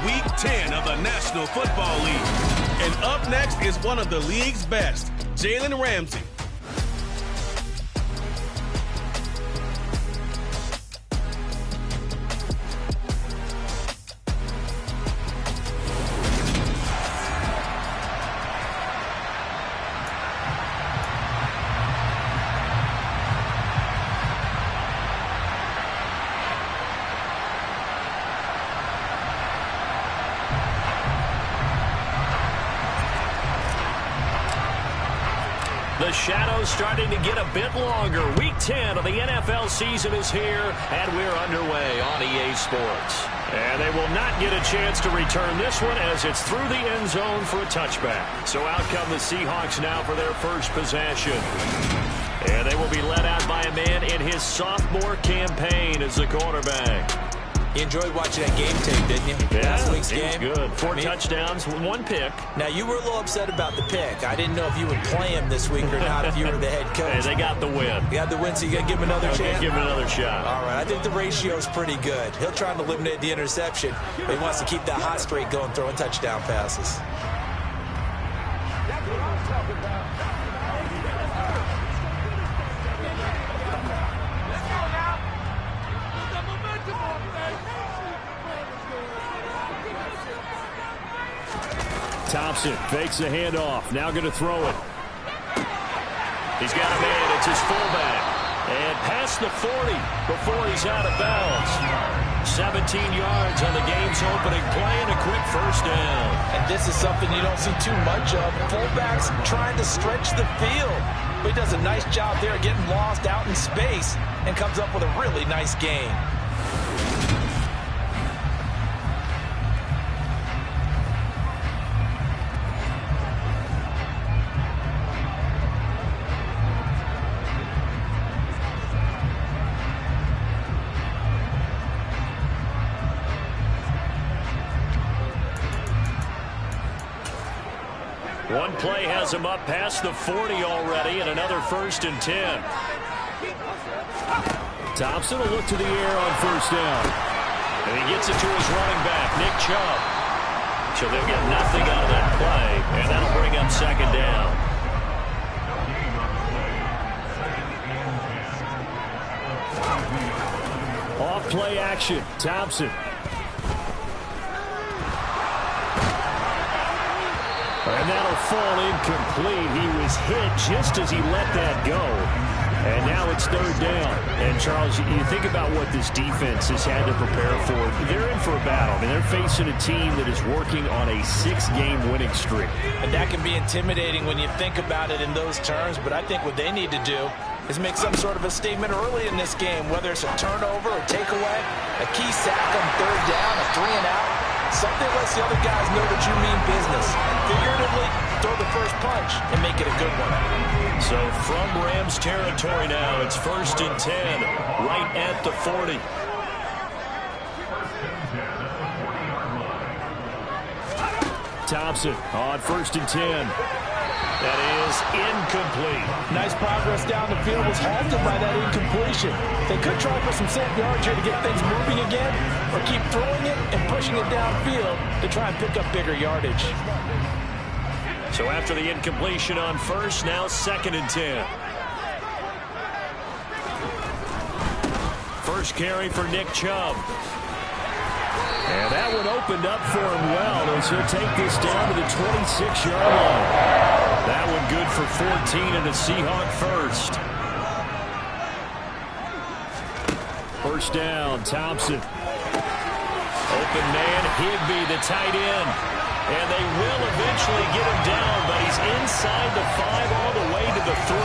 Week 10 of the National Football League. And up next is one of the league's best, Jalen Ramsey. The shadow's starting to get a bit longer. Week 10 of the NFL season is here, and we're underway on EA Sports. And they will not get a chance to return this one as it's through the end zone for a touchback. So out come the Seahawks now for their first possession. And they will be led out by a man in his sophomore campaign as the quarterback. You enjoyed watching that game tape, didn't you? Yeah, Last week's game. Good. Four touchdowns, one pick. Now, you were a little upset about the pick. I didn't know if you would play him this week or not if you were the head coach. Hey, they got the win. You got the win, so you got to give him another chance? Give him another shot. All right, I think the ratio's pretty good. He'll try to eliminate the interception, but he wants to keep that hot streak going, throwing touchdown passes. That's what I'm talking about. Thompson fakes the handoff. Now going to throw it. He's got a man. It's his fullback. And past the 40 before he's out of bounds. 17 yards on the game's opening play and a quick first down. And this is something you don't see too much of. Fullbacks trying to stretch the field. But he does a nice job there getting lost out in space and comes up with a really nice gain. One play has him up past the 40 already, and another 1st and 10. Thompson will look to the air on first down. And he gets it to his running back, Nick Chubb. So they'll get nothing out of that play, and that'll bring up 2nd down. Off play action, Thompson. And that'll fall incomplete. He was hit just as he let that go. And now it's 3rd down. And, Charles, you think about what this defense has had to prepare for. They're in for a battle. I mean, they're facing a team that is working on a 6-game winning streak. And that can be intimidating when you think about it in those terms. But I think what they need to do is make some sort of a statement early in this game, whether it's a turnover or takeaway, a key sack on 3rd down, a 3-and-out. Something lets the other guys know that you mean business. And figuratively, throw the first punch and make it a good one. So from Rams territory now, it's 1st and 10, right at the 40. Thompson on 1st and 10. That is incomplete. Nice progress down the field, was halted by that incompletion. They could try for some set yards here to get things moving again, or keep throwing it and pushing it downfield to try and pick up bigger yardage. So after the incompletion on 1st, now 2nd and 10. First carry for Nick Chubb. And that one opened up for him well as he'll take this down to the 26-yard line. That one good for 14 and a Seahawk first. First down, Thompson. Open man, Higbee, the tight end. And they will eventually get him down, but he's inside the 5 all the way to the 3.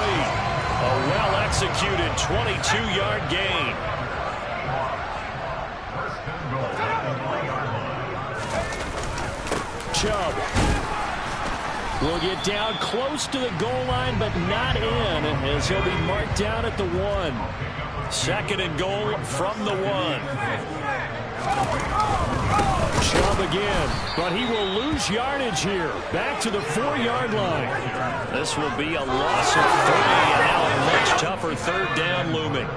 A well-executed 22-yard gain. Chubb will get down close to the goal line, but not in, as he'll be marked down at the 1. 2nd and goal from the 1. Chubb again, but he will lose yardage here. Back to the 4-yard line. This will be a loss of 3, and now a much tougher 3rd down looming.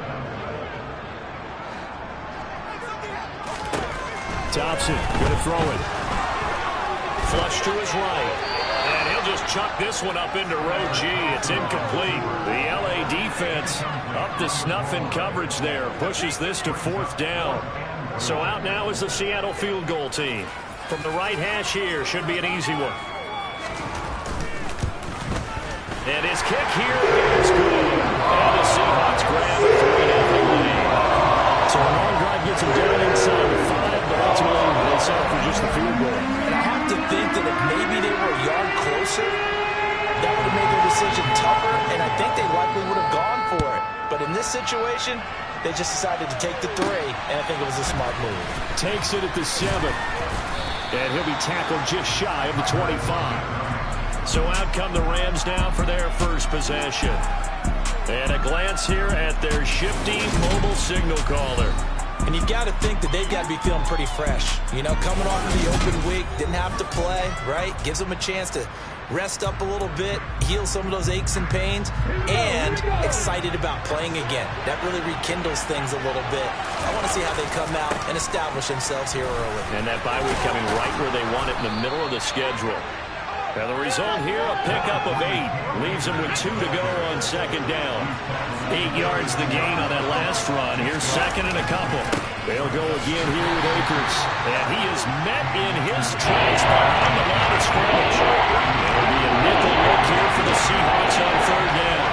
Thompson going to throw it. Flush to his right. And he'll just chuck this one up into row G. It's incomplete. The LA defense up to snuff in coverage there. Pushes this to 4th down. So out now is the Seattle field goal team. From the right hash here, should be an easy one. And his kick here is good. And the Seahawks grab a 3-0 lead. So a long drive gets him down inside the 5, but ultimately they settle for just the field goal. And I have to think that if maybe they were a yard closer, that would have made their decision tougher, and I think they likely would have gone for it. But in this situation, they just decided to take the 3, and I think it was a smart move. Takes it at the 7. And he'll be tackled just shy of the 25. So out come the Rams now for their first possession. And a glance here at their shifty mobile signal caller. And you've got to think that they've got to be feeling pretty fresh. You know, coming off of the open week, didn't have to play, right? Gives them a chance to rest up a little bit, heal some of those aches and pains, and excited about playing again. That really rekindles things a little bit. I want to see how they come out and establish themselves here early. And that bye week coming right where they want it in the middle of the schedule. Now the result here, a pickup of 8. Leaves them with 2 to go on 2nd down. 8 yards the gain on that last run. Here's 2nd and a couple. They'll go again here with Akers. And he is met in his tracks behind the line of scrimmage. There'll be a nickel look here for the Seahawks on 3rd down.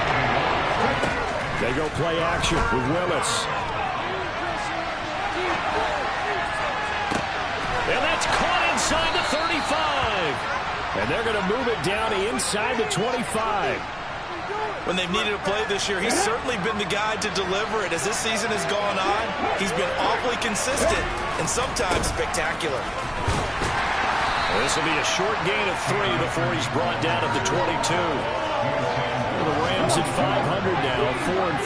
They go play action with Willis. And that's caught inside the 35. And they're going to move it down inside the 25. When they've needed a play this year, he's certainly been the guy to deliver it. As this season has gone on, he's been awfully consistent and sometimes spectacular. This will be a short gain of 3 before he's brought down at the 22. The Rams at 500 now,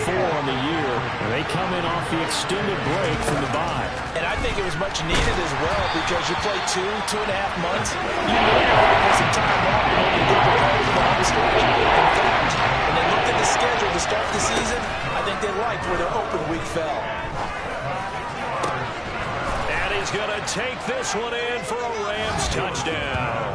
4-4 on the year. And they come in off the extended break from the bye. And I think it was much needed as well because you play 2.5 months. You know you're going to get some time off and only get prepared for the home stretch. In fact, when they looked at the schedule to start the season, I think they liked where their open week fell. And he's going to take this one in for a Rams touchdown.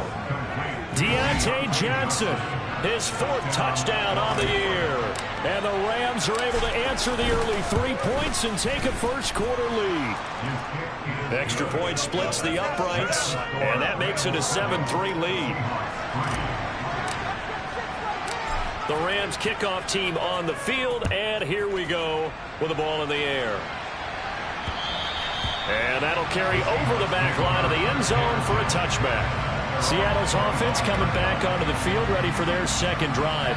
Deontay Johnson, his 4th touchdown on the year. And the Rams are able to answer the early 3 points and take a first-quarter lead. Extra point splits the uprights, and that makes it a 7-3 lead. The Rams kickoff team on the field, and here we go with the ball in the air. And that'll carry over the back line of the end zone for a touchback. Seattle's offense coming back onto the field, ready for their 2nd drive.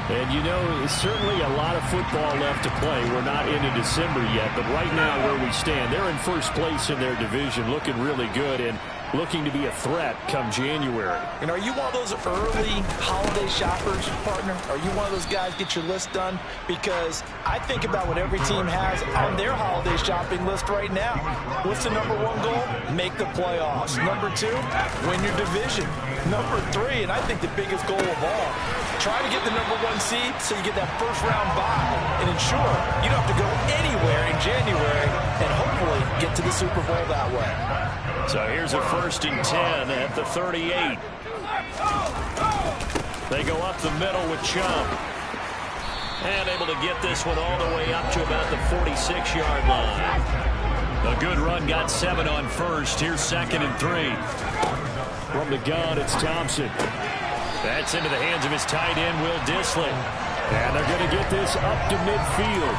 And you know, certainly a lot of football left to play. We're not into December yet, but right now where we stand, they're in first place in their division, looking really good and looking to be a threat come January. And are you one of those early holiday shoppers, partner? Are you one of those guys get your list done? Because I think about what every team has on their holiday shopping list right now. What's the number 1 goal? Make the playoffs. Number 2, win your division. Number 3, and I think the biggest goal of all, try to get the number 1 seed so you get that first-round bye and ensure you don't have to go anywhere in January and hopefully get to the Super Bowl that way. So here's a 1st and 10 at the 38. They go up the middle with Chubb. And able to get this one all the way up to about the 46-yard line. A good run, got 7 on 1st. Here's 2nd and 3. From the gun, it's Thompson. That's into the hands of his tight end, Will Dissly. And they're going to get this up to midfield.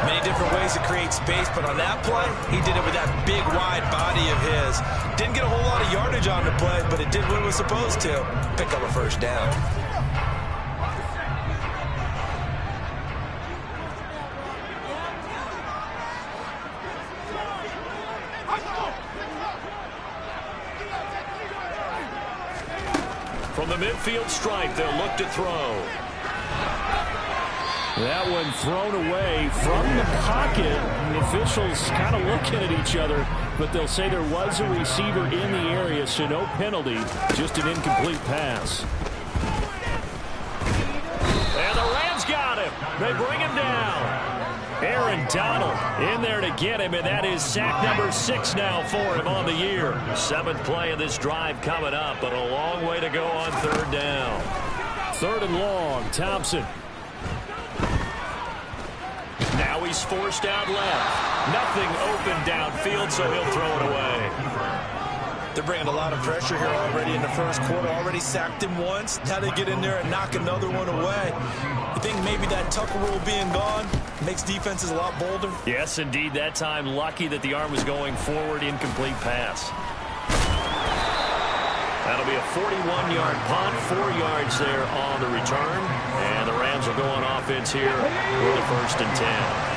Many different ways to create space, but on that play, he did it with that big, wide body of his. Didn't get a whole lot of yardage on the play, but it did what it was supposed to. Pick up a 1st down. From the midfield stripe, they'll look to throw. That one thrown away from the pocket. The officials kind of looking at each other, but they'll say there was a receiver in the area, so no penalty, just an incomplete pass. And the Rams got him. They bring him down. Aaron Donald in there to get him, and that is sack number 6 now for him on the year. 7th play of this drive coming up, but a long way to go on 3rd down. 3rd and long, Thompson. Now he's forced out left. Nothing open downfield, so he'll throw it away. They're bringing a lot of pressure here already in the first quarter. Already sacked him once. Now they get in there and knock another one away. You think maybe that Tucker rule being gone makes defenses a lot bolder? Yes, indeed. That time, lucky that the arm was going forward. Incomplete pass. That'll be a 41-yard punt, 4 yards there on the return. And the Rams will go on offense here for the 1st and 10.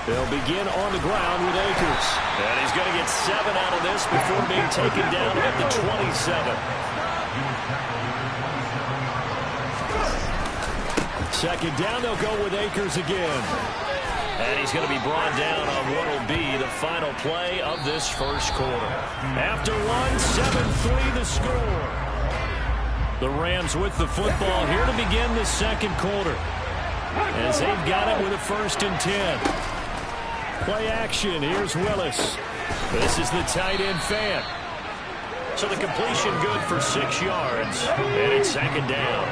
They'll begin on the ground with Akers. And he's going to get 7 out of this before being taken down at the 27. 2nd down, they'll go with Akers again. And he's going to be brought down on what will be the final play of this first quarter. After one, 7-3 the score. The Rams with the football here to begin the 2nd quarter. As they've got it with a 1st and 10. Play action. Here's Willis. This is the tight end Fant. So the completion good for 6 yards. And it's 2nd down.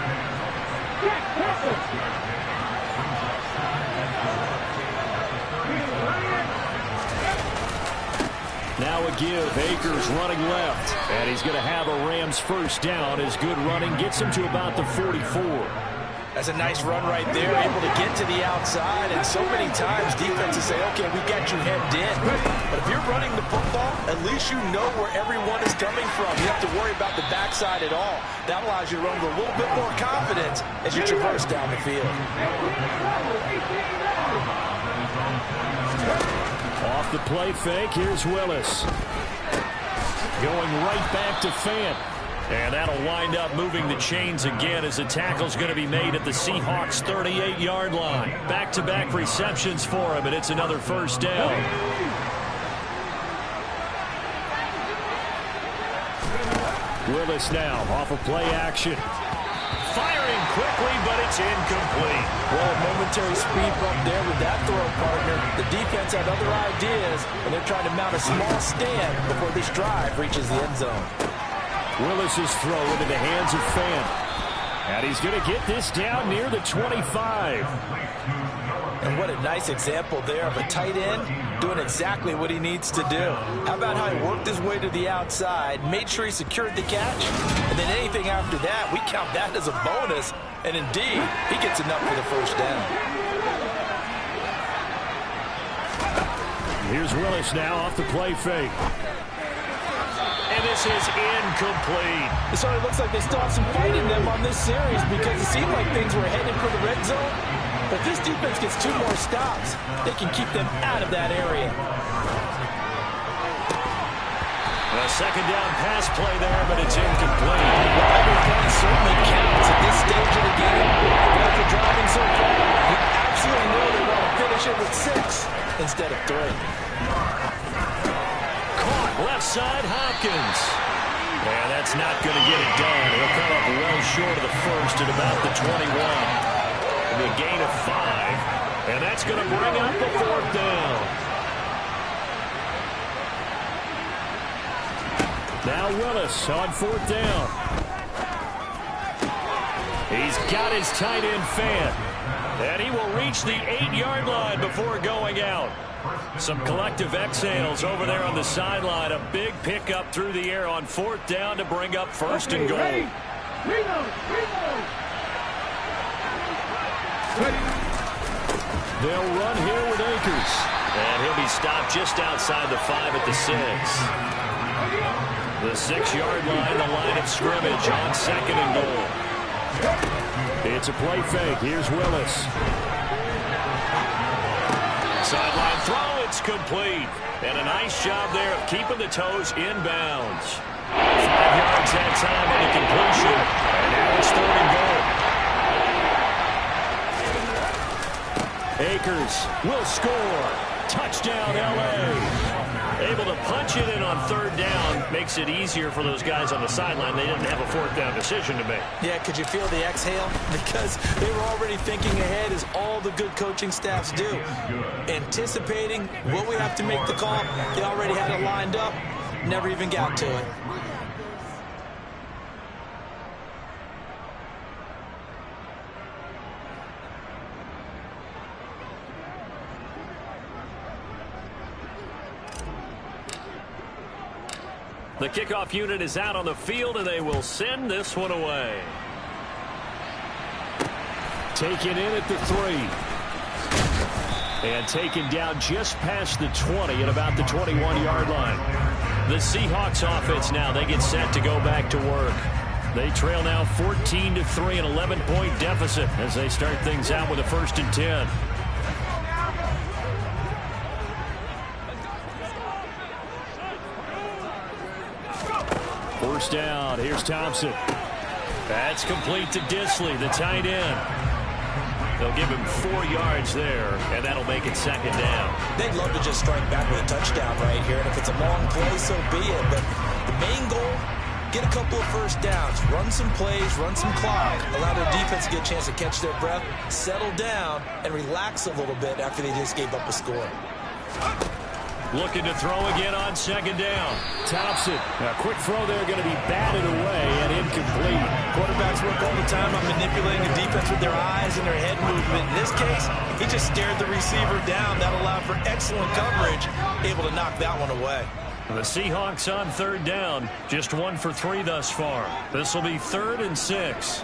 Now a give. Akers running left. And he's going to have a Rams 1st down as good running gets him to about the 44. That's a nice run right there, able to get to the outside, and so many times defenses say, okay, we got you hemmed in. But if you're running the football, at least you know where everyone is coming from. You have to worry about the backside at all. That allows you to run with a little bit more confidence as you traverse down the field. Off the play fake, here's Willis. Going right back to Fant. And that'll wind up moving the chains again as the tackle's going to be made at the Seahawks' 38-yard line. Back-to-back receptions for him, and it's another 1st down. Willis now off of play action. Firing quickly, but it's incomplete. Well, a momentary speed bump there with that throw, partner. The defense had other ideas, and they're trying to mount a small stand before this drive reaches the end zone. Willis's throw into the hands of Fant. And he's going to get this down near the 25. And what a nice example there of a tight end doing exactly what he needs to do. How about how he worked his way to the outside, made sure he secured the catch, and then anything after that, we count that as a bonus. And indeed, he gets enough for the 1st down. Here's Willis now off the play fake. And this is incomplete. It sort of looks like they still have some fight in them on this series because it seemed like things were headed for the red zone. But if this defense gets 2 more stops, they can keep them out of that area. A 2nd down pass play there, but it's incomplete. Well, every play certainly counts at this stage of the game. But after driving so far, you absolutely know they want to finish it with 6 instead of 3. Left side, Hopkins. And that's not going to get it done. He'll come up well short of the 1st at about the 21. And a gain of 5. And that's going to bring up the 4th down. Now Willis on 4th down. He's got his tight end Fant. And he will reach the 8-yard line before going out. Some collective exhales over there on the sideline. A big pickup through the air on 4th down to bring up 1st and goal. They'll run here with Akers. And he'll be stopped just outside the 5 at the 6. The 6-yard line, the line of scrimmage on 2nd and goal. It's a play fake. Here's Willis. Sideline throw, it's complete. And a nice job there of keeping the toes inbounds. 5 yards that time on the completion. And now it's 3rd and goal. Akers will score. Touchdown, L.A. Able to punch it in on third down. Makes it easier for those guys on the sideline. They didn't have a fourth down decision to make. Yeah, could you feel the exhale? Because they were already thinking ahead, as all the good coaching staffs do. Anticipating what we have to make the call. They already had it lined up. Never even got to it. The kickoff unit is out on the field, and they will send this one away. Taken in at the 3. And taken down just past the 20 at about the 21-yard line. The Seahawks offense now, they get set to go back to work. They trail now 14-3, an 11-point deficit as they start things out with a 1st and 10. First down. Here's Thompson. That's complete to Disley, the tight end. They'll give him 4 yards there, and that'll make it 2nd down. They'd love to just strike back with a touchdown right here, and if it's a long play, so be it. But the main goal, get a couple of first downs, run some plays, run some clock, allow their defense to get a chance to catch their breath, settle down, and relax a little bit after they just gave up a score. Looking to throw again on 2nd down. Thompson. A quick throw there, going to be batted away and incomplete. Quarterbacks work all the time on manipulating the defense with their eyes and their head movement. In this case, he just stared the receiver down. That allowed for excellent coverage, able to knock that one away. The Seahawks on 3rd down. Just 1 for 3 thus far. This will be 3rd and 6.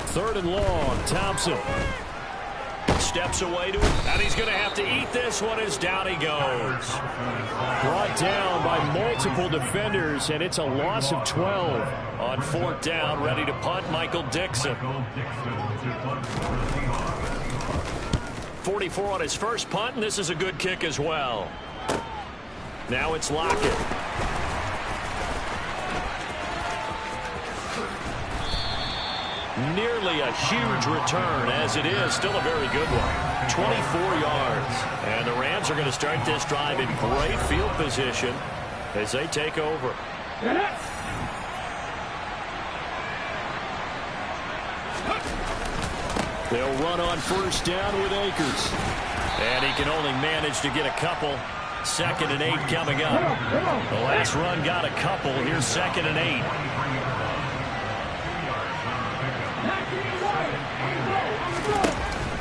3rd and long. Thompson. Steps away to it, and he's going to have to eat this one as down he goes. Brought down by multiple defenders, and it's a loss of 12. On 4th down, ready to punt, Michael Dixon. 44 on his first punt, and this is a good kick as well. Now it's Lockett. Nearly a huge return, as it is still a very good one. 24 yards. And the Rams are going to start this drive in great field position as they take over. They'll run on 1st down with Akers. And he can only manage to get a couple. 2nd and 8 coming up. The last run got a couple. Here's 2nd and 8.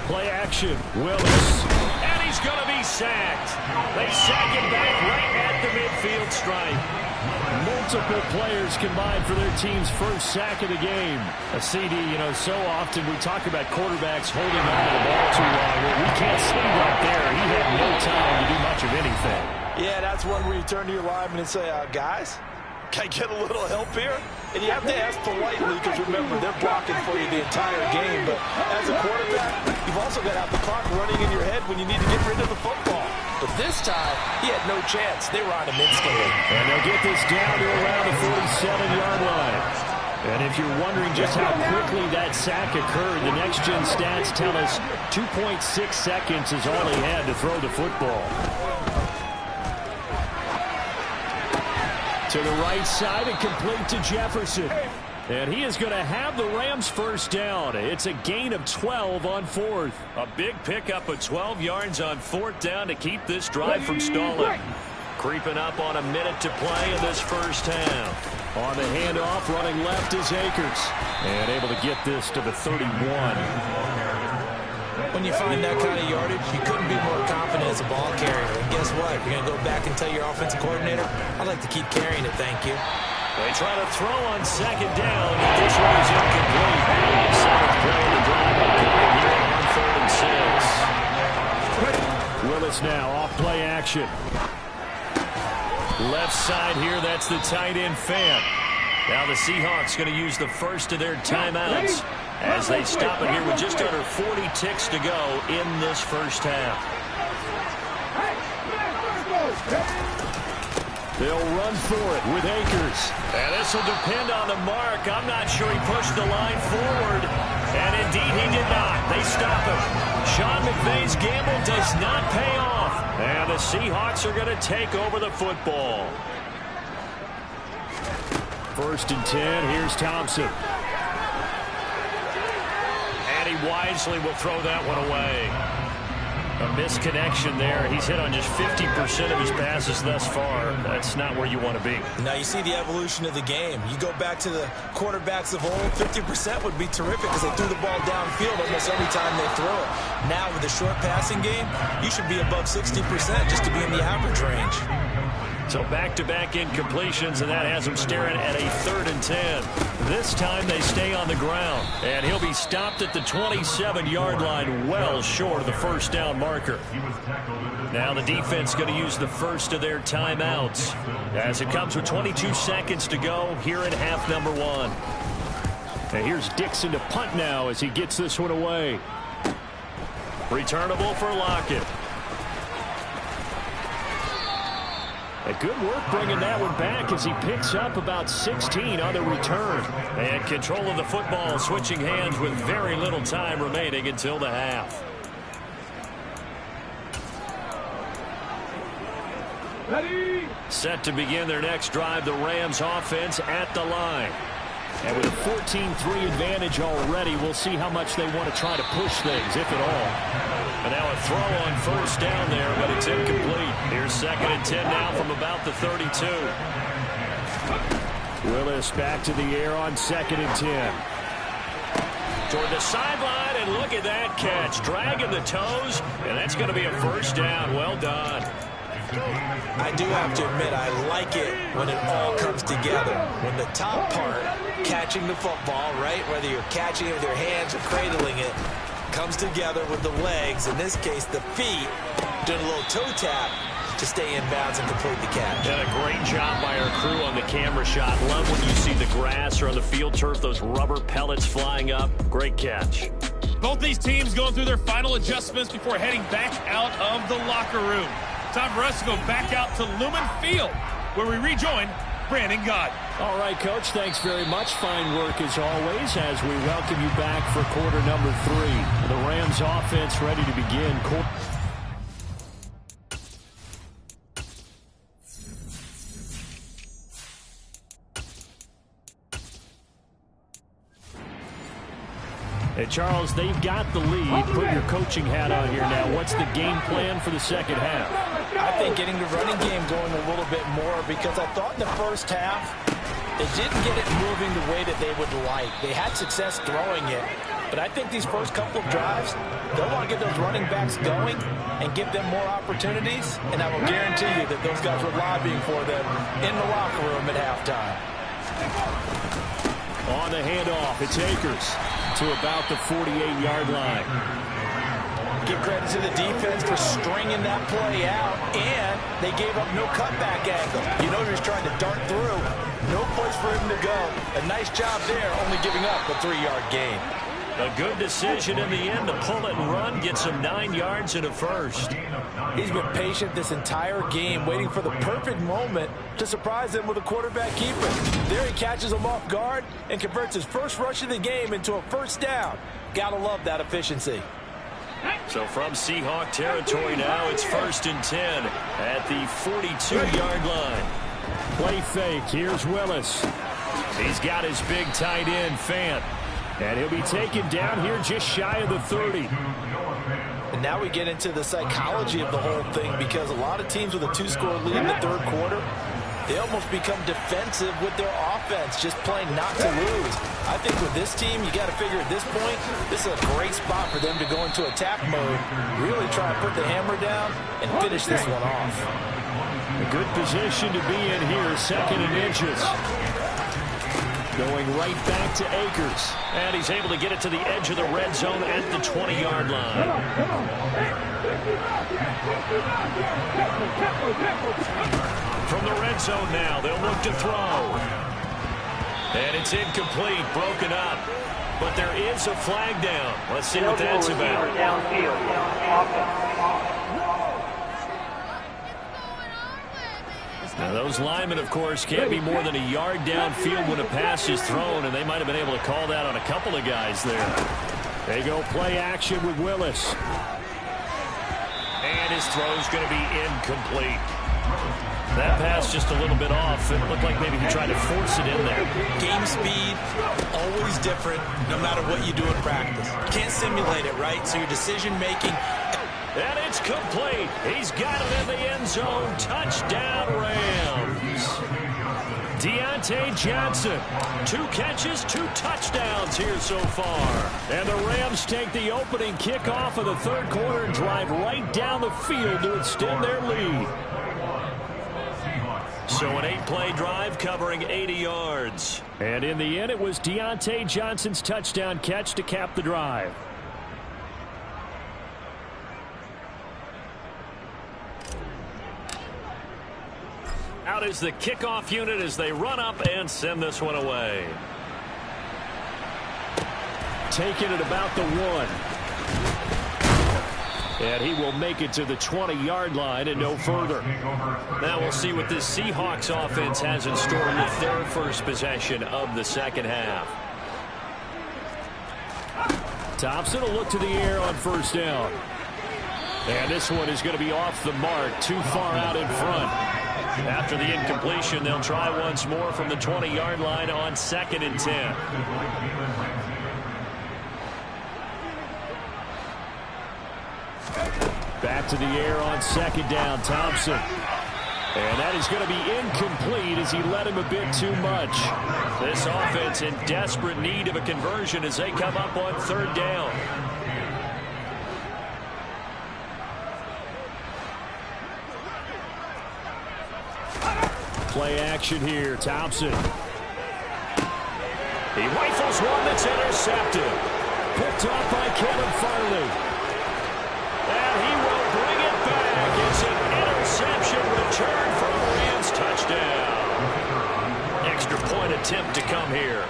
Play action. Willis. And he's going to be sacked. They sack him back right at the midfield stripe. Multiple players combined for their team's first sack of the game. A CD, so often we talk about quarterbacks holding on to the ball too long. Well, we can't see right there. He had no time to do much of anything. Yeah, that's one where you turn to your lineman and say, guys, can I get a little help here? And you have to ask politely because, remember, they're blocking for you the entire game. But as a quarterback, you've also got to have the clock running in your head when you need to get rid of the football. But this time, he had no chance. They were on him instantly. And they'll get this down to around the 47-yard line. And if you're wondering just how quickly that sack occurred, the next-gen stats tell us 2.6 seconds is all he had to throw the football. To the right side and complete to Jefferson. And he is going to have the Rams first down. It's a gain of 12 on 4th. A big pickup of 12 yards on 4th down to keep this drive from stalling. Creeping up on a minute to play in this first half. On the handoff, running left is Akers. And able to get this to the 31. When you find that kind of yardage, you couldn't be more confident as a ball carrier. And guess what? You're going to go back and tell your offensive coordinator, I'd like to keep carrying it, thank you. They try to throw on 2nd down. This one is incomplete. 7th play of the drive occurring here on 3rd and 6. Willis now off play action. Left side here, that's the tight end Fant. Now the Seahawks going to use the first of their timeouts as they stop it here with just under 40 ticks to go in this first half. They'll run for it with Akers. And this will depend on the mark. I'm not sure he pushed the line forward. And indeed he did not. They stop him. Sean McVay's gamble does not pay off. And the Seahawks are going to take over the football. 1st and 10. Here's Thompson. And he wisely will throw that one away. A misconnection there. He's hit on just 50% of his passes thus far. That's not where you want to be. Now you see the evolution of the game. You go back to the quarterbacks of old, 50% would be terrific because they threw the ball downfield almost every time they throw it. Now with the short passing game, you should be above 60% just to be in the average range. So back-to-back incompletions, and that has him staring at a 3rd and 10. This time they stay on the ground, and he'll be stopped at the 27-yard line, well short of the 1st down marker. Now the defense going to use the first of their timeouts as it comes with 22 seconds to go here in half number 1. And here's Dixon to punt now as he gets this one away. Returnable for Lockett. A good work bringing that one back as he picks up about 16 on the return. And control of the football switching hands with very little time remaining until the half. Ready. Set to begin their next drive, the Rams offense at the line. And with a 14-3 advantage already, we'll see how much they want to try to push things, if at all. And now a throw on 1st down there, but it's incomplete. Here's 2nd and 10 now from about the 32. Willis back to the air on 2nd and 10. Toward the sideline, and look at that catch. Dragging the toes, and that's going to be a 1st down. Well done. I do have to admit, I like it when it all comes together. When the top part, catching the football, right, whether you're catching it with your hands or cradling it, comes together with the legs, in this case the feet, doing a little toe tap to stay in bounds and complete the catch. And a great job by our crew on the camera shot. Love when you see the grass or on the field turf, those rubber pellets flying up. Great catch. Both these teams going through their final adjustments before heading back out of the locker room. Time for us to go back out to Lumen Field, where we rejoin Brandon Gott. All right, Coach, thanks very much. Fine work as always as we welcome you back for quarter number 3. The Rams offense ready to begin. Hey, Charles, they've got the lead. Put your coaching hat on here now. What's the game plan for the second half? I think getting the running game going a little bit more, because I thought in the first half they didn't get it moving the way that they would like. They had success throwing it, but I think these first couple of drives, they'll want to get those running backs going and give them more opportunities, and I will guarantee you that those guys were lobbying for them in the locker room at halftime. On the handoff, it's Akers to about the 48-yard line. Give credit to the defense for stringing that play out, and they gave up no cutback angle. You know he was trying to dart through. No place for him to go. A nice job there, only giving up a 3-yard gain. A good decision in the end to pull it and run, get some 9 yards and a first. He's been patient this entire game, waiting for the perfect moment to surprise them with a quarterback keeper. There he catches him off guard and converts his first rush of the game into a 1st down. Gotta love that efficiency. So from Seahawk territory now, it's 1st and 10 at the 42-yard line. Play fake. Here's Willis. He's got his big tight end, Fant. And he'll be taken down here just shy of the 30. And now we get into the psychology of the whole thing, because a lot of teams with a 2-score lead in the 3rd quarter, they almost become defensive with their offense, just playing not to lose. I think with this team, you got to figure at this point, this is a great spot for them to go into attack mode, really try to put the hammer down and finish this one off. A good position to be in here, 2nd and inches. Going right back to Akers. And he's able to get it to the edge of the red zone at the 20-yard line. From the red zone now, they'll look to throw. And it's incomplete, broken up. But there is a flag down. Let's see what that's about. Now, those linemen, of course, can't be more than a yard downfield when a pass is thrown, and they might have been able to call that on a couple of guys there. They go play action with Willis. And his throw's going to be incomplete. That pass just a little bit off. It looked like maybe he tried to force it in there. Game speed, always different, no matter what you do in practice. You can't simulate it, right? So your decision-making... And it's complete. He's got it in the end zone. Touchdown, Rams. Deontay Johnson, 2 catches, 2 touchdowns here so far. And the Rams take the opening kickoff of the third quarter and drive right down the field to extend their lead. So an 8-play drive covering 80 yards. And in the end, it was Deontay Johnson's touchdown catch to cap the drive. Out is the kickoff unit as they run up and send this one away. Taking it about the 1. And he will make it to the 20-yard line and no further. Now we'll see what this Seahawks offense has in store with their first possession of the second half. Thompson will look to the air on first down. And this one is going to be off the mark, too far out in front. After the incompletion, they'll try once more from the 20-yard line on 2nd and 10. Back to the air on 2nd down, Thompson. And that is going to be incomplete as he led him a bit too much. This offense in desperate need of a conversion as they come up on 3rd down. Play action here, Thompson. He rifles one that's intercepted. Picked off by Kevin Farley. And he will bring it back. It's an interception return for a Rams touchdown. Extra point attempt to come here.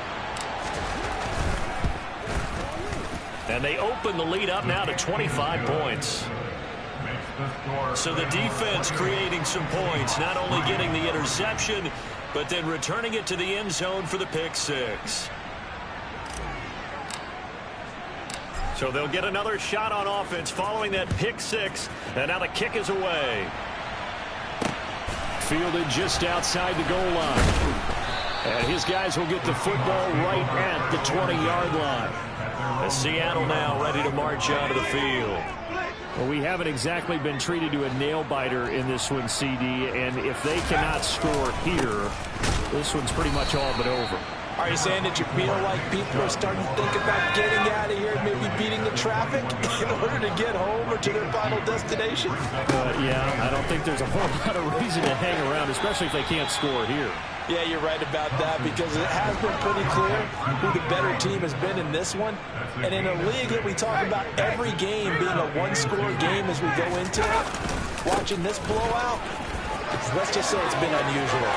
And they open the lead up now to 25 points. So the defense creating some points, not only getting the interception, but then returning it to the end zone for the pick 6. So they'll get another shot on offense following that pick 6, and now the kick is away. Fielded just outside the goal line. And his guys will get the football right at the 20-yard line. As Seattle now ready to march out of the field. Well, we haven't exactly been treated to a nail-biter in this one, CD, and if they cannot score here, this one's pretty much all but over. Are you saying that you feel like people are starting to think about getting out of here, maybe beating the traffic in order to get home or to their final destination? Yeah, I don't think there's a whole lot of reason to hang around, especially if they can't score here. Yeah, you're right about that because it has been pretty clear who the better team has been in this one. And in a league that we talk about every game being a one-score game as we go into it, watching this blowout, let's just say it's been unusual.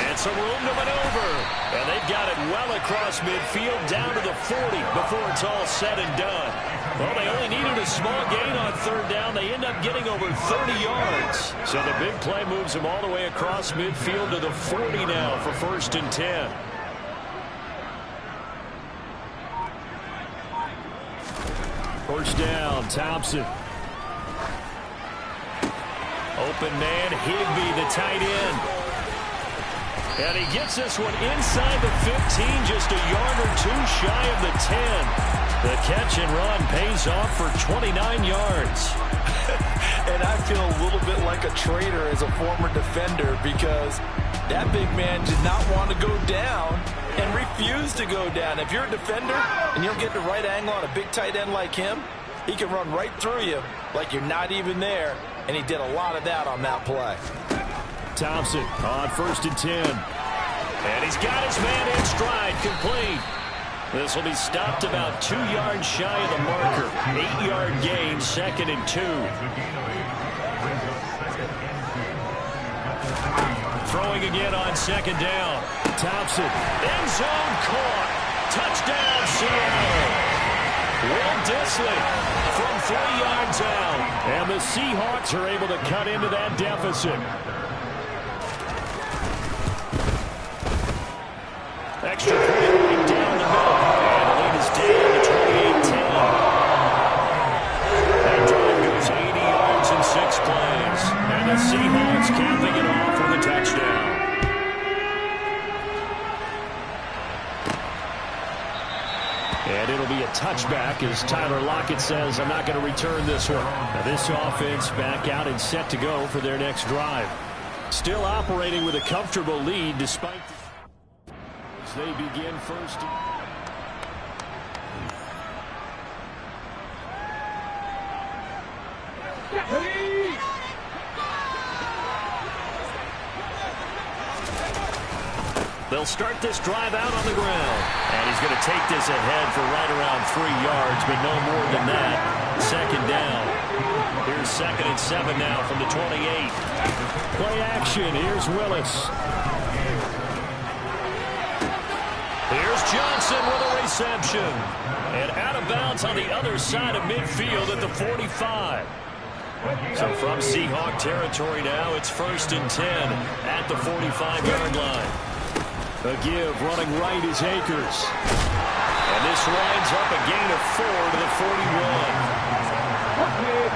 And some room to maneuver. And they've got it well across midfield down to the 40 before it's all said and done. Well, they only needed a small gain on 3rd down. They end up getting over 30 yards. So the big play moves them all the way across midfield to the 40 now for 1st and 10. First down, Thompson. Open man, Higbee, the tight end. And he gets this one inside the 15, just a yard or 2 shy of the 10. The catch and run pays off for 29 yards. And I feel a little bit like a traitor as a former defender because that big man did not want to go down and refused to go down. If you're a defender and you don't get the right angle on a big tight end like him, he can run right through you like you're not even there. And he did a lot of that on that play. Thompson on 1st and 10. And he's got his man in stride, complete. This will be stopped about 2 yards shy of the marker. 8-yard gain, 2nd and 2. Throwing again on 2nd down. Thompson, end zone caught. Touchdown, Seattle. Will Dissly from 3 yards out. And the Seahawks are able to cut into that deficit. Extra point right down the middle. And the lead is down to 28-10. That drive goes 80 yards in 6 plays. And the Seahawks capping it off with a touchdown. And it'll be a touchback as Tyler Lockett says, I'm not going to return this one. Now this offense back out and set to go for their next drive. Still operating with a comfortable lead despite as they begin first. They'll start this drive out on the ground. And he's going to take this ahead for right around 3 yards, but no more than that. Second down. Here's 2nd and 7 now from the 28. Play action. Here's Willis. Here's Johnson with a reception. And out of bounds on the other side of midfield at the 45. So from Seahawk territory now, it's 1st and 10 at the 45-yard line. A give running right is Akers. And this winds up a gain of 4 to the 41.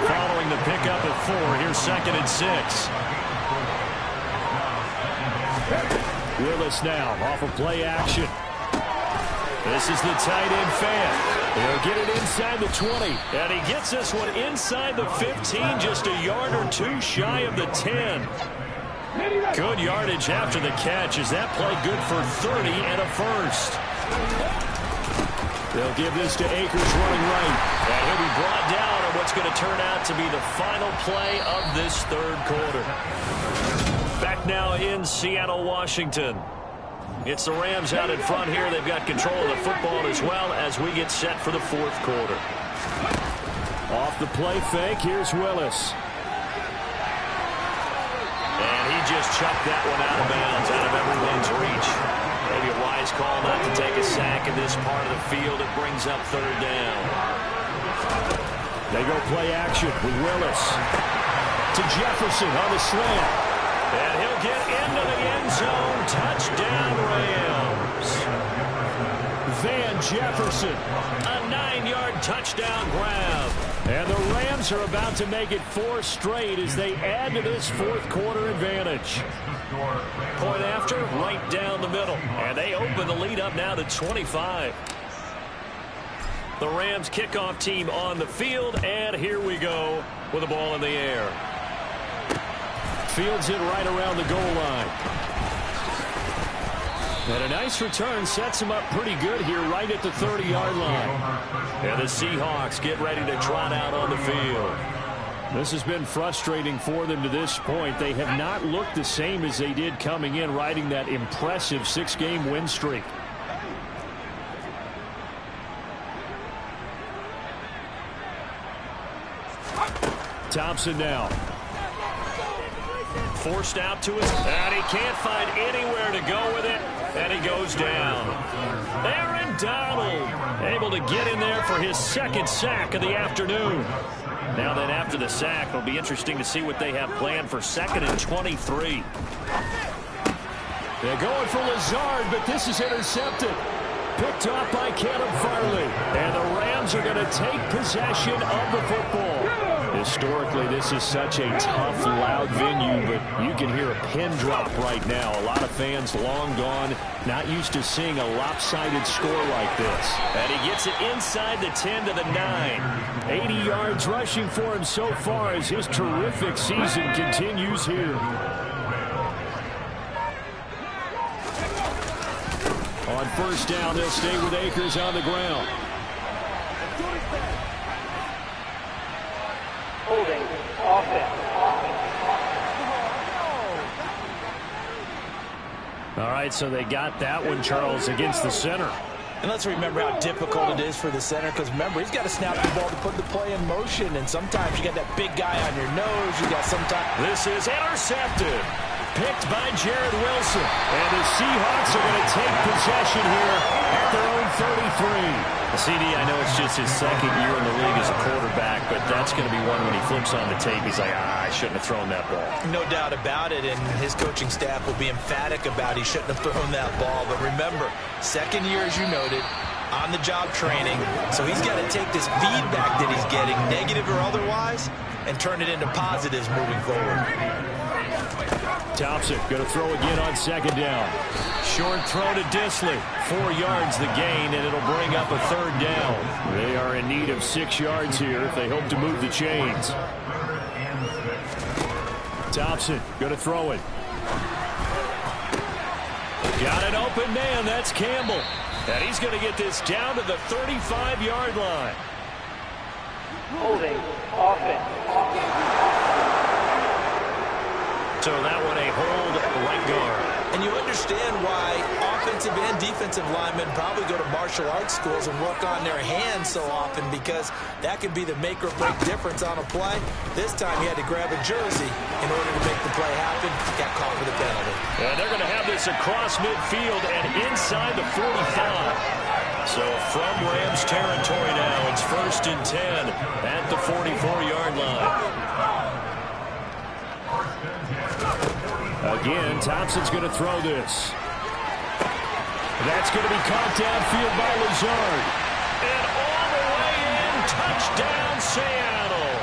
Following the pickup of 4, here's 2nd and 6. Willis now off of play action. This is the tight end fan. He'll get it inside the 20. And he gets this one inside the 15, just a yard or 2 shy of the 10. Good yardage after the catch. Is that play good for 30 and a first? They'll give this to Akers running right. And he'll be brought down on what's going to turn out to be the final play of this 3rd quarter. Back now in Seattle, Washington. It's the Rams out in front here. They've got control of the football as well as we get set for the 4th quarter. Off the play fake, here's Willis. And he just chucked that one out of bounds, out of everyone's reach. Maybe a wise call not to take a sack in this part of the field. It brings up 3rd down. They go play action with Willis. To Jefferson on the slant. And he'll get into the end zone. Touchdown, Rams. Van Jefferson. A 9-yard touchdown grab. And the Rams are about to make it 4 straight as they add to this 4th quarter advantage. Point after, right down the middle. And they open the lead up now to 25. The Rams kickoff team on the field, and here we go with the ball in the air. Fields it right around the goal line. And a nice return sets him up pretty good here right at the 30-yard line. And the Seahawks get ready to trot out on the field. This has been frustrating for them to this point. They have not looked the same as they did coming in, riding that impressive 6-game win streak. Thompson now. Forced out to it, and he can't find anywhere to go with it, and he goes down. Aaron Donald able to get in there for his 2nd sack of the afternoon. Now then, after the sack, it'll be interesting to see what they have planned for 2nd and 23. They're going for Lazard, but this is intercepted. Picked off by Caleb Farley. And the Rams are going to take possession of the football. Historically, this is such a tough, loud venue, but you can hear a pin drop right now. A lot of fans long gone, not used to seeing a lopsided score like this. And he gets it inside the 10 to the 9. 80 yards rushing for him so far as his terrific season continues here. On 1st down, they'll stay with Akers on the ground. Holding offense. All right, so they got that one, Charles, against the center. And let's remember how difficult it is for the center, because remember, he's got to snap the ball to put the play in motion, and sometimes you got that big guy on your nose. You got sometimes. This is intercepted. picked by Jared Wilson. And the Seahawks are going to take possession here at their own 33. CD, I know it's just his second year in the league as a quarterback, but that's going to be one when he flips on the tape, he's like, I shouldn't have thrown that ball. No doubt about it, and his coaching staff will be emphatic about he shouldn't have thrown that ball. But remember, second year, as you noted, on-the-job training, so he's got to take this feedback that he's getting, negative or otherwise, and turn it into positives moving forward. Thompson going to throw again on second down. Short throw to Disley. 4 yards the gain, and it'll bring up a third down. They are in need of 6 yards here if they hope to move the chains. Thompson going to throw it. Got an open man. That's Campbell. And he's going to get this down to the 35-yard line. Holding offense. So that one a hold right guard. And you understand why offensive and defensive linemen probably go to martial arts schools and work on their hands so often, because that can be the make or break difference on a play. This time he had to grab a jersey in order to make the play happen. Got caught with a penalty. And they're going to have this across midfield and inside the 45. So from Rams territory now, it's 1st and 10 at the 44-yard line. Again, Thompson's going to throw this. That's going to be caught downfield by Lazard. And all the way in, touchdown Seattle.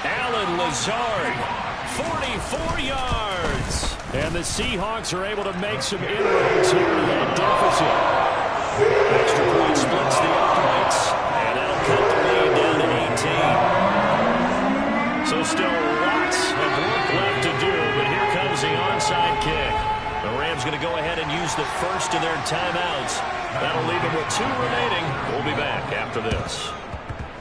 Alan Lazard, 44 yards. And the Seahawks are able to make some inroads here to that deficit. Extra point splits the uprights, and that'll cut the lead down to 18. So still lots of work left to do, but here comes the onside kick. The Rams going to go ahead and use the first of their timeouts. That'll leave them with 2 remaining. We'll be back after this.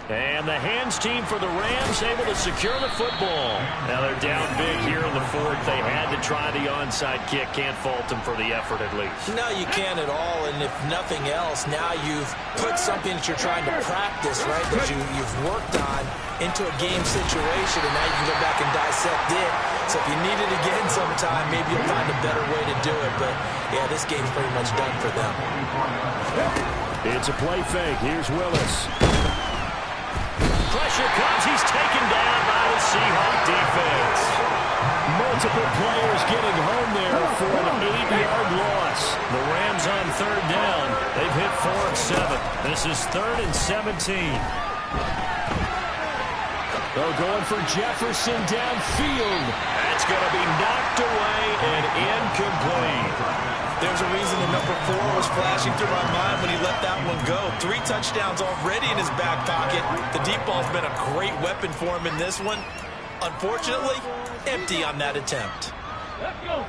And the hands team for the Rams able to secure the football. Now they're down big here in the 4th. They had to try the onside kick. Can't fault them for the effort at least. No, you can't at all. And if nothing else, now you've put something that you're trying to practice, right, that you've worked on into a game situation, and now you can go back and dissect it. So if you need it again sometime, maybe you'll find a better way to do it. But, yeah, this game's pretty much done for them. It's a play fake. Here's Willis. Pressure comes. He's taken down by the Seahawk defense. Multiple players getting home there for an 8-yard loss. The Rams on 3rd down. They've hit 4 of 7. This is 3rd and 17. They're going for Jefferson downfield. That's going to be knocked away and incomplete. There's a reason the number 4 was flashing through my mind when he let that one go. 3 touchdowns already in his back pocket. The deep ball's been a great weapon for him in this one. Unfortunately, empty on that attempt. Let's go.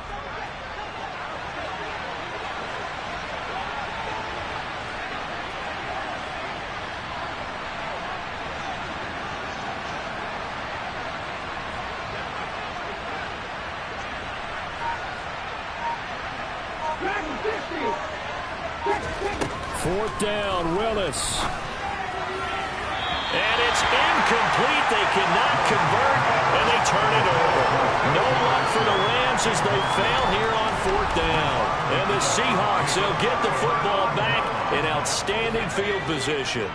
Fourth down, Willis. And it's incomplete. They cannot convert, and they turn it over. No luck for the Rams as they fail here on 4th down. And the Seahawks, they'll get the football back in outstanding field position.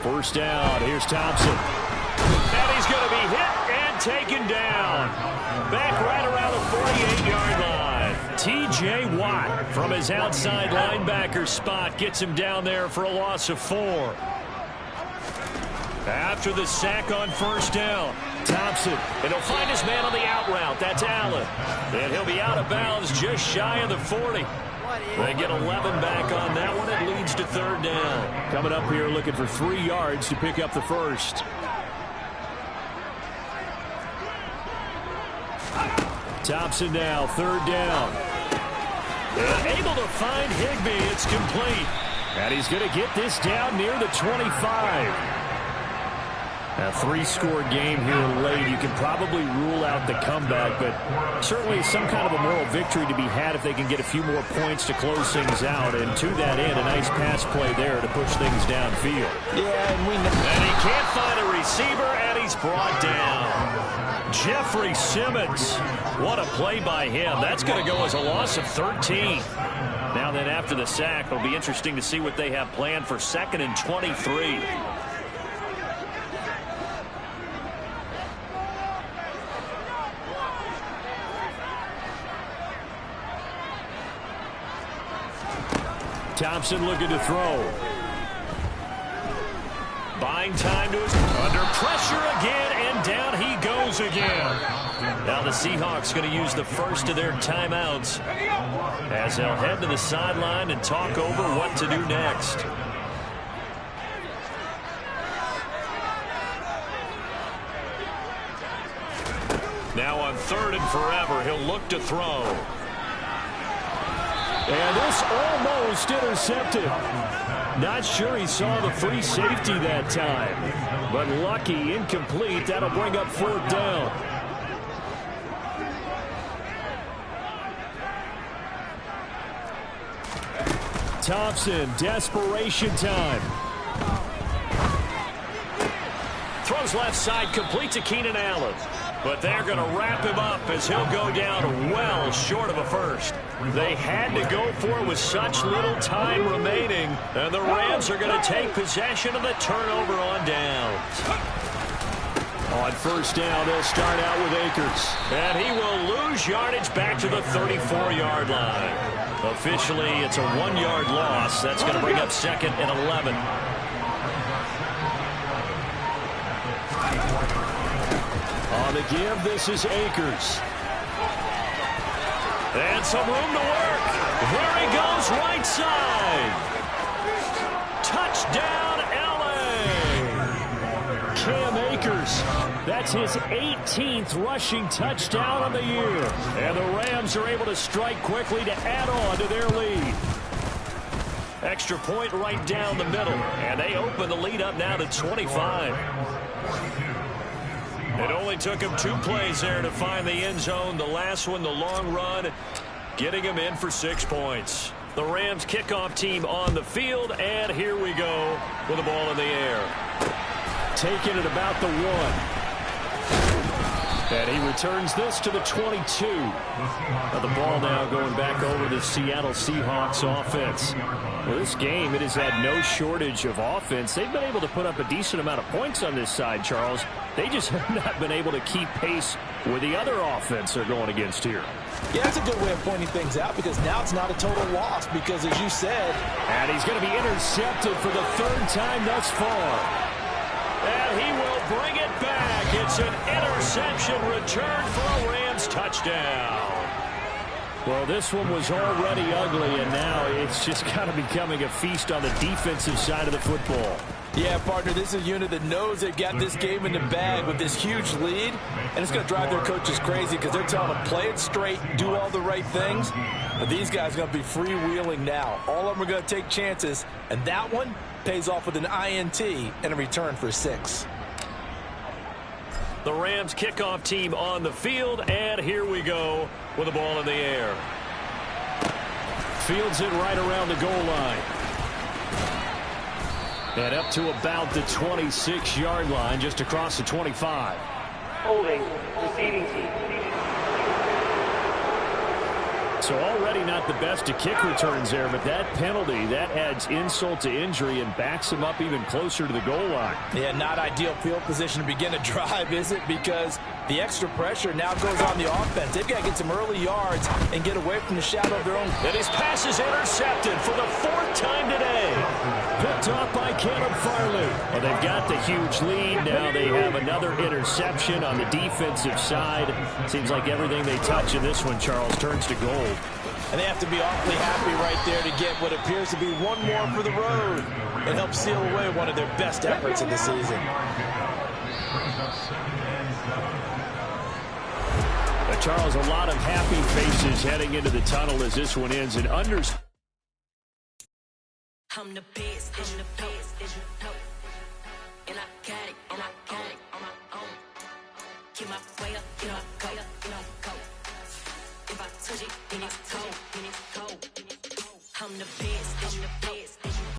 First down, here's Thompson. And he's going to be hit and taken down. Back right around the 48-yard line. T.J. Watt from his outside linebacker spot gets him down there for a loss of 4. After the sack on first down, Thompson, and he'll find his man on the out route. That's Allen. And he'll be out of bounds just shy of the 40. They get 11 back on that one. It leads to 3rd down. Coming up here looking for 3 yards to pick up the first. Thompson now, 3rd down. And able to find Higbee. It's complete. And he's going to get this down near the 25. A 3-score game here late. You can probably rule out the comeback, but certainly some kind of a moral victory to be had if they can get a few more points to close things out. And to that end, a nice pass play there to push things downfield. Yeah, and he can't find a receiver, and he's brought down. Jeffrey Simmons. What a play by him. That's going to go as a loss of 13. Now then, after the sack, it'll be interesting to see what they have planned for 2nd and 23. Thompson looking to throw. Buying time to his... Under pressure again, and down he goes again. Now the Seahawks going to use the first of their timeouts as they'll head to the sideline and talk over what to do next. Now on 3rd and forever, he'll look to throw. And this almost intercepted. Not sure he saw the free safety that time. But lucky, incomplete. That'll bring up 4th down. Thompson, desperation time. Throws left side, complete to Keenan Allen. But they're going to wrap him up as he'll go down well short of a first. They had to go for it with such little time remaining. And the Rams are going to take possession of the turnover on downs. On 1st down, they'll start out with Akers. And he will lose yardage back to the 34-yard line. Officially, it's a 1-yard loss. That's going to bring up 2nd and 11. On the give, this is Akers. And some room to work. There he goes, right side. Touchdown, LA. Cam Akers. That's his 18th rushing touchdown of the year. And the Rams are able to strike quickly to add on to their lead. Extra point right down the middle. And they open the lead up now to 25. It only took him 2 plays there to find the end zone. The last one, the long run, getting him in for 6 points. The Rams kickoff team on the field, and here we go with the ball in the air. Taking it about the 1. And he returns this to the 22. Now the ball now going back over to the Seattle Seahawks offense. Well, this game, it has had no shortage of offense. They've been able to put up a decent amount of points on this side, Charles. They just have not been able to keep pace with the other offense they're going against here. Yeah, that's a good way of pointing things out because now it's not a total loss because, as you said... And he's going to be intercepted for the 3rd time thus far. And he will bring it back. It's an interception return for a Rams touchdown. Well, this one was already ugly, and now it's just kind of becoming a feast on the defensive side of the football. Yeah, partner, this is a unit that knows they've got this game in the bag with this huge lead, and it's going to drive their coaches crazy because they're telling them play it straight, do all the right things. But these guys are going to be freewheeling now. All of them are going to take chances, and that one pays off with an INT and a return for 6. The Rams kickoff team on the field, and here we go with the ball in the air. Fields it right around the goal line. And up to about the 26-yard line, just across the 25. Holding, receiving team. So already not the best to kick returns there, but that penalty, that adds insult to injury and backs him up even closer to the goal line. Yeah, not ideal field position to begin a drive, is it? Because the extra pressure now goes on the offense. They've got to get some early yards and get away from the shadow of their own. And his pass is intercepted for the 4th time today. Picked off by Caleb Farley. Well, they've got the huge lead. Now they have another interception on the defensive side. Seems like everything they touch in this one, Charles, turns to gold. And they have to be awfully happy right there to get what appears to be one more for the road and help seal away one of their best efforts of the season. Charles, a lot of happy faces heading into the tunnel as this one ends. And I'm the best, and I got it, and I got it on my own. Keep my way up, get up, go, if I touch it, then it's cold, I'm the best.